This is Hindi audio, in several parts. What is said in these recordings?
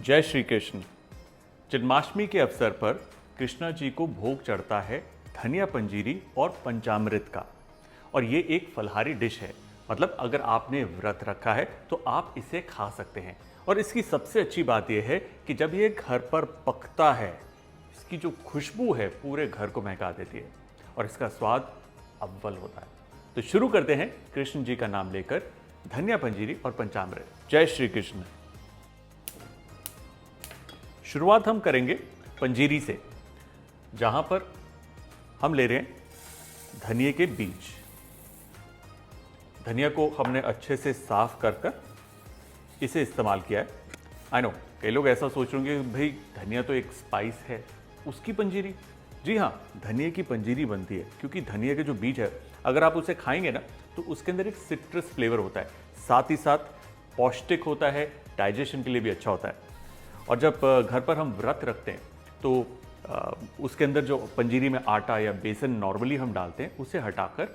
जय श्री कृष्ण। जन्माष्टमी के अवसर पर कृष्णा जी को भोग चढ़ता है धनिया पंजीरी और पंचामृत का। और ये एक फलाहारी डिश है, मतलब अगर आपने व्रत रखा है तो आप इसे खा सकते हैं। और इसकी सबसे अच्छी बात यह है कि जब ये घर पर पकता है, इसकी जो खुशबू है पूरे घर को महका देती है और इसका स्वाद अव्वल होता है। तो शुरू करते हैं कृष्ण जी का नाम लेकर धनिया पंजीरी और पंचामृत। जय श्री कृष्ण। शुरुआत हम करेंगे पंजीरी से, जहां पर हम ले रहे हैं धनिए के बीज। धनिया को हमने अच्छे से साफ कर इसे इस्तेमाल किया है। आई नो कई लोग ऐसा सोच रहे होंगे भाई धनिया तो एक स्पाइस है, उसकी पंजीरी। जी हाँ, धनिया की पंजीरी बनती है क्योंकि धनिया के जो बीज है अगर आप उसे खाएंगे ना तो उसके अंदर एक सिट्रस फ्लेवर होता है, साथ ही साथ पौष्टिक होता है, डाइजेशन के लिए भी अच्छा होता है। और जब घर पर हम व्रत रखते हैं तो उसके अंदर जो पंजीरी में आटा या बेसन नॉर्मली हम डालते हैं उसे हटाकर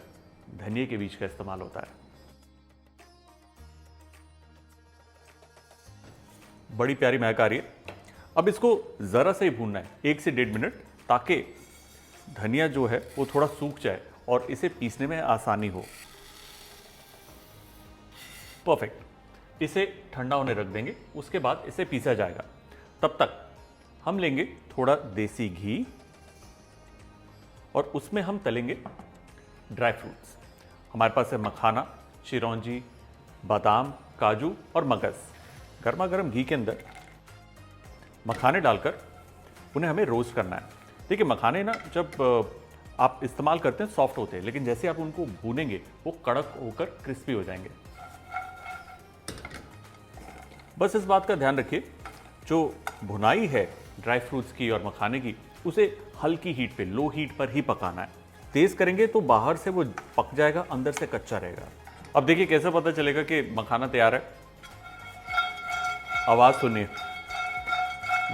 धनिया के बीज का इस्तेमाल होता है। बड़ी प्यारी महक आ रही है। अब इसको ज़रा सा ही भूनना है, 1 से 1.5 मिनट, ताकि धनिया जो है वो थोड़ा सूख जाए और इसे पीसने में आसानी हो। परफेक्ट। इसे ठंडा होने रख देंगे, उसके बाद इसे पीसा जाएगा। तब तक हम लेंगे थोड़ा देसी घी और उसमें हम तलेंगे ड्राई फ्रूट्स। हमारे पास है मखाना, चिरौंजी, बादाम, काजू और मगज। गर्मा गर्म घी के अंदर मखाने डालकर उन्हें हमें रोस्ट करना है। देखिए मखाने ना जब आप इस्तेमाल करते हैं सॉफ्ट होते हैं, लेकिन जैसे आप उनको भूनेंगे वो कड़क होकर क्रिस्पी हो जाएंगे। बस इस बात का ध्यान रखिए, जो भुनाई है ड्राई फ्रूट्स की और मखाने की, उसे हल्की हीट पे, लो हीट पर ही पकाना है। तेज करेंगे तो बाहर से वो पक जाएगा, अंदर से कच्चा रहेगा। अब देखिए कैसे पता चलेगा कि मखाना तैयार है। आवाज सुनिए,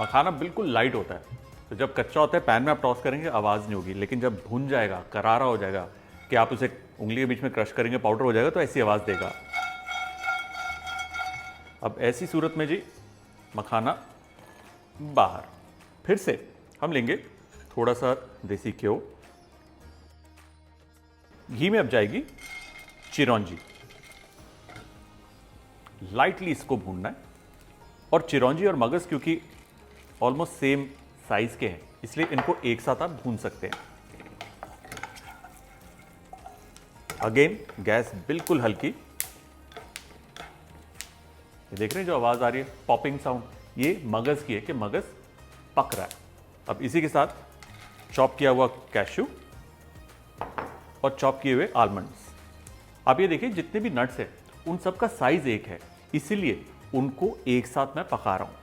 मखाना बिल्कुल लाइट होता है, तो जब कच्चा होता है पैन में आप टॉस करेंगे आवाज नहीं होगी, लेकिन जब भुन जाएगा, करारा हो जाएगा कि आप उसे उंगली के बीच में क्रश करेंगे, पाउडर हो जाएगा, तो ऐसी आवाज देगा। अब ऐसी सूरत में जी मखाना बाहर। फिर से हम लेंगे थोड़ा सा देसी घी। घी में अब जाएगी चिरौंजी। लाइटली इसको भूनना है। और चिरौंजी और मगज क्योंकि ऑलमोस्ट सेम साइज के हैं, इसलिए इनको एक साथ आप भून सकते हैं। अगेन गैस बिल्कुल हल्की। ये देख रहे हैं जो आवाज आ रही है, पॉपिंग साउंड, ये मगज की है कि मगज पक रहा है। अब इसी के साथ चॉप किया हुआ कैश्यू और चॉप किए हुए आलमंड्स। आप ये देखिए जितने भी नट्स हैं उन सब का साइज एक है, इसीलिए उनको एक साथ मैं पका रहा हूं।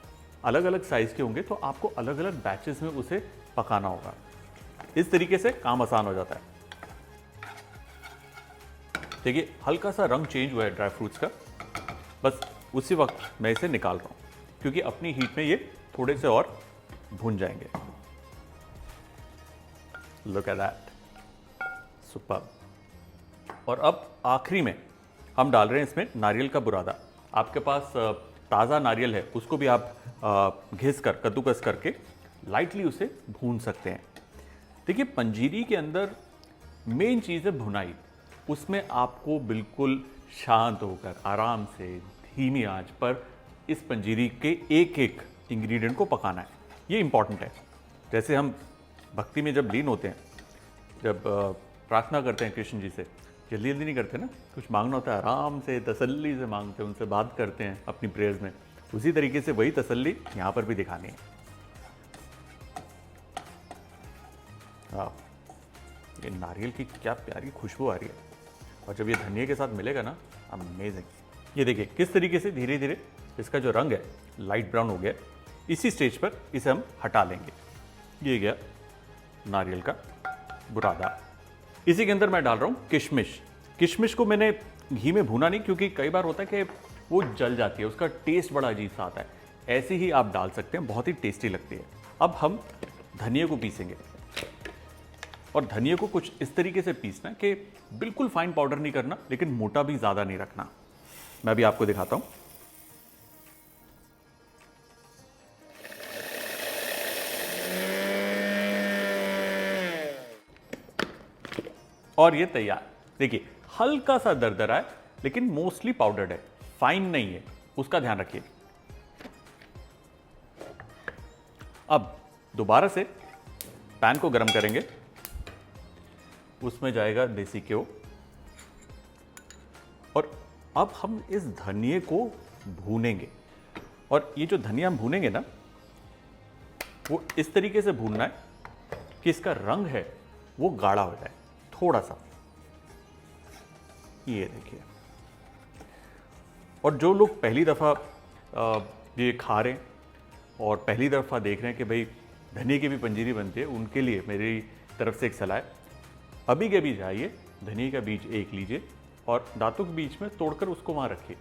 अलग अलग साइज के होंगे तो आपको अलग अलग बैचेस में उसे पकाना होगा। इस तरीके से काम आसान हो जाता है। देखिए हल्का सा रंग चेंज हुआ है ड्राई फ्रूट्स का, बस उसी वक्त मैं इसे निकाल रहा हूं क्योंकि अपनी हीट में ये थोड़े से और भून जाएंगे। Look at that, super. और अब आखिरी में हम डाल रहे हैं इसमें नारियल का बुरादा। आपके पास ताज़ा नारियल है, उसको भी आप घिस कर, कद्दूकस करके लाइटली उसे भून सकते हैं। देखिए पंजीरी के अंदर मेन चीज़ है भुनाई। उसमें आपको बिल्कुल शांत होकर आराम से धीमी आंच पर इस पंजीरी के एक एक इंग्रेडिएंट को पकाना है। ये इंपॉर्टेंट है। जैसे हम भक्ति में जब लीन होते हैं, जब प्रार्थना करते हैं कृष्ण जी से, जल्दी जल्दी नहीं करते ना, कुछ मांगना होता है आराम से, तसल्ली से मांगते हैं, उनसे बात करते हैं अपनी प्रेयर्स में। उसी तरीके से वही तसल्ली यहाँ पर भी दिखानी है। हाँ, ये नारियल की क्या प्यारी खुशबू आ रही है, और जब ये धनिया के साथ मिलेगा ना, अमेजिंग। ये देखिए किस तरीके से धीरे धीरे इसका जो रंग है लाइट ब्राउन हो गया। इसी स्टेज पर इसे हम हटा लेंगे। ये गया नारियल का बुरादा। इसी के अंदर मैं डाल रहा हूँ किशमिश। किशमिश को मैंने घी में भूना नहीं, क्योंकि कई बार होता है कि वो जल जाती है, उसका टेस्ट बड़ा अजीब सा आता है। ऐसे ही आप डाल सकते हैं, बहुत ही टेस्टी लगती है। अब हम धनिया को पीसेंगे, और धनिया को कुछ इस तरीके से पीसना है कि बिल्कुल फाइन पाउडर नहीं करना, लेकिन मोटा भी ज़्यादा नहीं रखना। मैं भी आपको दिखाता हूँ। और ये तैयार। देखिए हल्का सा दरदरा है लेकिन मोस्टली पाउडर्ड है, फाइन नहीं है, उसका ध्यान रखिए। अब दोबारा से पैन को गर्म करेंगे, उसमें जाएगा देसी घ्यो और अब हम इस धनिये को भूनेंगे। और ये जो धनिया हम भूनेंगे ना, वो इस तरीके से भूनना है कि इसका रंग है वो गाढ़ा हो जाए थोड़ा सा। ये देखिए। और जो लोग पहली दफ़ा ये खा रहे हैं और पहली दफ़ा देख रहे हैं कि भाई धनिये की भी पंजीरी बनती है, उनके लिए मेरी तरफ से एक सलाह है, अभी के बीज आइए, धनिये का बीज एक लीजिए और दांतों के बीच में तोड़कर उसको वहाँ रखिए।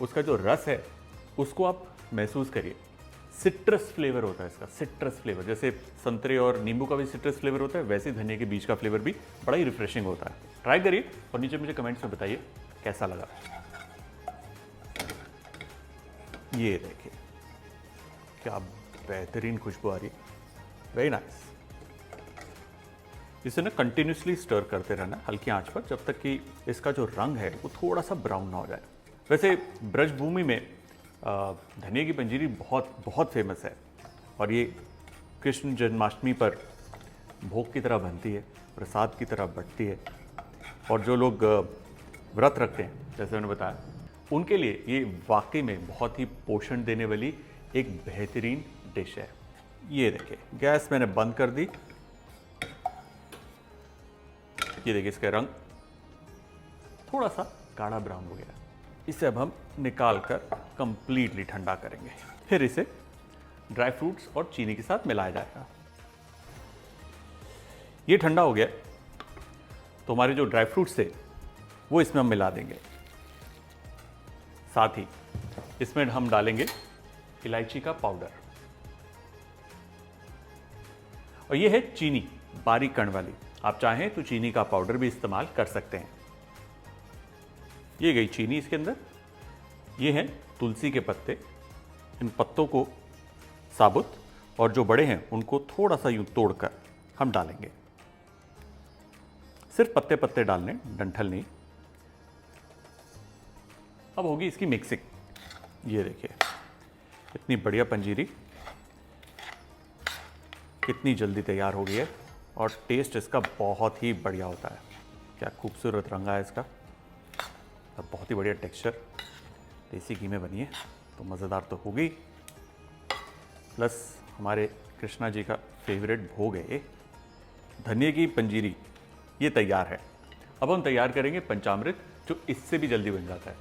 उसका जो रस है उसको आप महसूस करिए। सिट्रस फ्लेवर होता है इसका, सिट्रस फ्लेवर, जैसे संतरे और नींबू का भी सिट्रस फ्लेवर होता है, वैसे धनिये के बीज का फ्लेवर भी बड़ा ही रिफ्रेशिंग होता है। ट्राई करिए और नीचे मुझे कमेंट्स में बताइए कैसा लगा। ये देखिए क्या बेहतरीन खुशबू आ रही है, वेरी नाइस। इसे ना कंटिन्यूसली स्टर करते रहना हल्की आंच पर जब तक कि इसका जो रंग है वो थोड़ा सा ब्राउन ना हो जाए। वैसे ब्रजभूमि में धनिये की पंजीरी बहुत बहुत फेमस है और ये कृष्ण जन्माष्टमी पर भोग की तरह बनती है, प्रसाद की तरह बंटती है। और जो लोग व्रत रखते हैं जैसे मैंने बताया, उनके लिए ये वाकई में बहुत ही पोषण देने वाली एक बेहतरीन डिश है। ये देखिए गैस मैंने बंद कर दी। ये देखिए इसका रंग थोड़ा सा गाढ़ा ब्राउन हो गया। इसे अब हम निकाल कर कंप्लीटली ठंडा करेंगे, फिर इसे ड्राई फ्रूट्स और चीनी के साथ मिलाया जाएगा। ये ठंडा हो गया तो हमारे जो ड्राई फ्रूट्स थे वो इसमें हम मिला देंगे। साथ ही इसमें हम डालेंगे इलायची का पाउडर और ये है चीनी बारीक कण वाली। आप चाहें तो चीनी का पाउडर भी इस्तेमाल कर सकते हैं। ये गई चीनी इसके अंदर। ये हैं तुलसी के पत्ते, इन पत्तों को साबुत और जो बड़े हैं उनको थोड़ा सा यूं तोड़कर हम डालेंगे। सिर्फ पत्ते पत्ते डालने, डंठल नहीं। अब होगी इसकी मिक्सिंग। ये देखिए इतनी बढ़िया पंजीरी कितनी जल्दी तैयार हो गई है और टेस्ट इसका बहुत ही बढ़िया होता है। क्या खूबसूरत रंग है इसका और बहुत ही बढ़िया टेक्सचर। देसी घी में बनी है तो मज़ेदार तो होगी, प्लस हमारे कृष्णा जी का फेवरेट भोग है ये धनिये की पंजीरी। ये तैयार है। अब हम तैयार करेंगे पंचामृत, जो इससे भी जल्दी बन जाता है।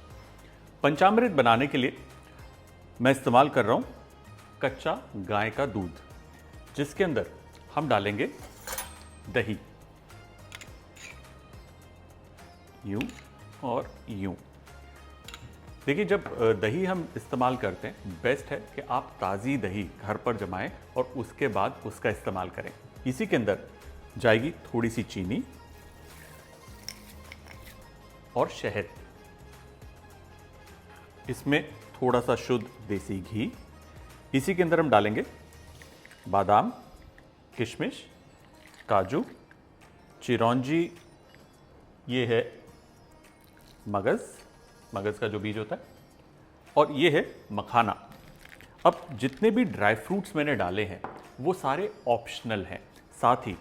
पंचामृत बनाने के लिए मैं इस्तेमाल कर रहा हूँ कच्चा गाय का दूध, जिसके अंदर हम डालेंगे दही, यूं और यूं। देखिए जब दही हम इस्तेमाल करते हैं, बेस्ट है कि आप ताज़ी दही घर पर जमाएं और उसके बाद उसका इस्तेमाल करें। इसी के अंदर जाएगी थोड़ी सी चीनी और शहद, इसमें थोड़ा सा शुद्ध देसी घी। इसी के अंदर हम डालेंगे बादाम, किशमिश, काजू, चिरौंजी, ये है मगज़ का जो बीज होता है, और ये है मखाना। अब जितने भी ड्राई फ्रूट्स मैंने डाले हैं वो सारे ऑप्शनल हैं। साथ ही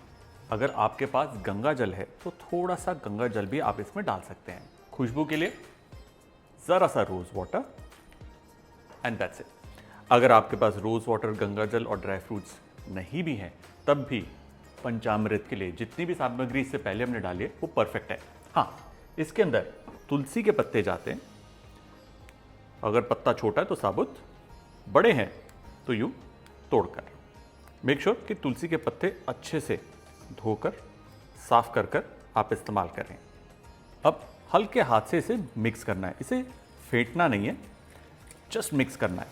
अगर आपके पास गंगा जल है तो थोड़ा सा गंगा जल भी आप इसमें डाल सकते हैं। खुशबू के लिए ज़रा सा rose water and that's it. अगर आपके पास रोज़ वाटर, गंगा जल और ड्राई फ्रूट्स नहीं भी हैं, तब भी पंचामृत के लिए जितनी भी सामग्री इससे पहले हमने डाली है वो परफेक्ट है। हाँ, इसके अंदर तुलसी के पत्ते जाते हैं। अगर पत्ता छोटा है तो साबुत, बड़े हैं तो यूं तोड़कर। मेक श्योर कि तुलसी के पत्ते अच्छे से धोकर साफ कर आप इस्तेमाल करें। अब हल्के हाथ से इसे मिक्स करना है, इसे फेंटना नहीं है, जस्ट मिक्स करना है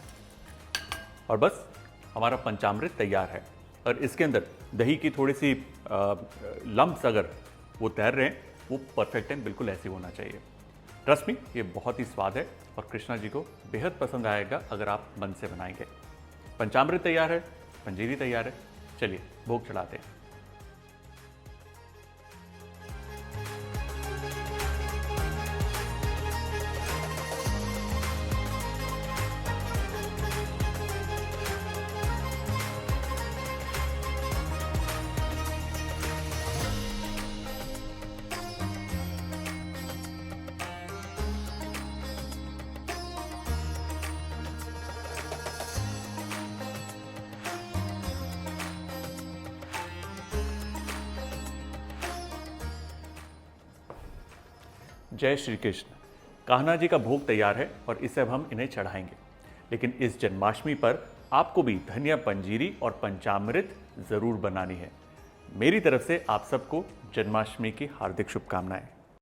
और बस हमारा पंचामृत तैयार है। और इसके अंदर दही की थोड़ी सी लम्प्स अगर वो तैर रहे हैं, वो परफेक्ट है, बिल्कुल ऐसे होना चाहिए। ट्रस्ट मी, ये बहुत ही स्वाद है और कृष्णा जी को बेहद पसंद आएगा अगर आप मन से बनाएंगे। पंचामृत तैयार है, पंजीरी तैयार है, चलिए भोग चढ़ाते हैं। जय श्री कृष्ण। कान्हा जी का भोग तैयार है और इसे अब हम इन्हें चढ़ाएंगे। लेकिन इस जन्माष्टमी पर आपको भी धनिया पंजीरी और पंचामृत जरूर बनानी है। मेरी तरफ से आप सबको जन्माष्टमी की हार्दिक शुभकामनाएं।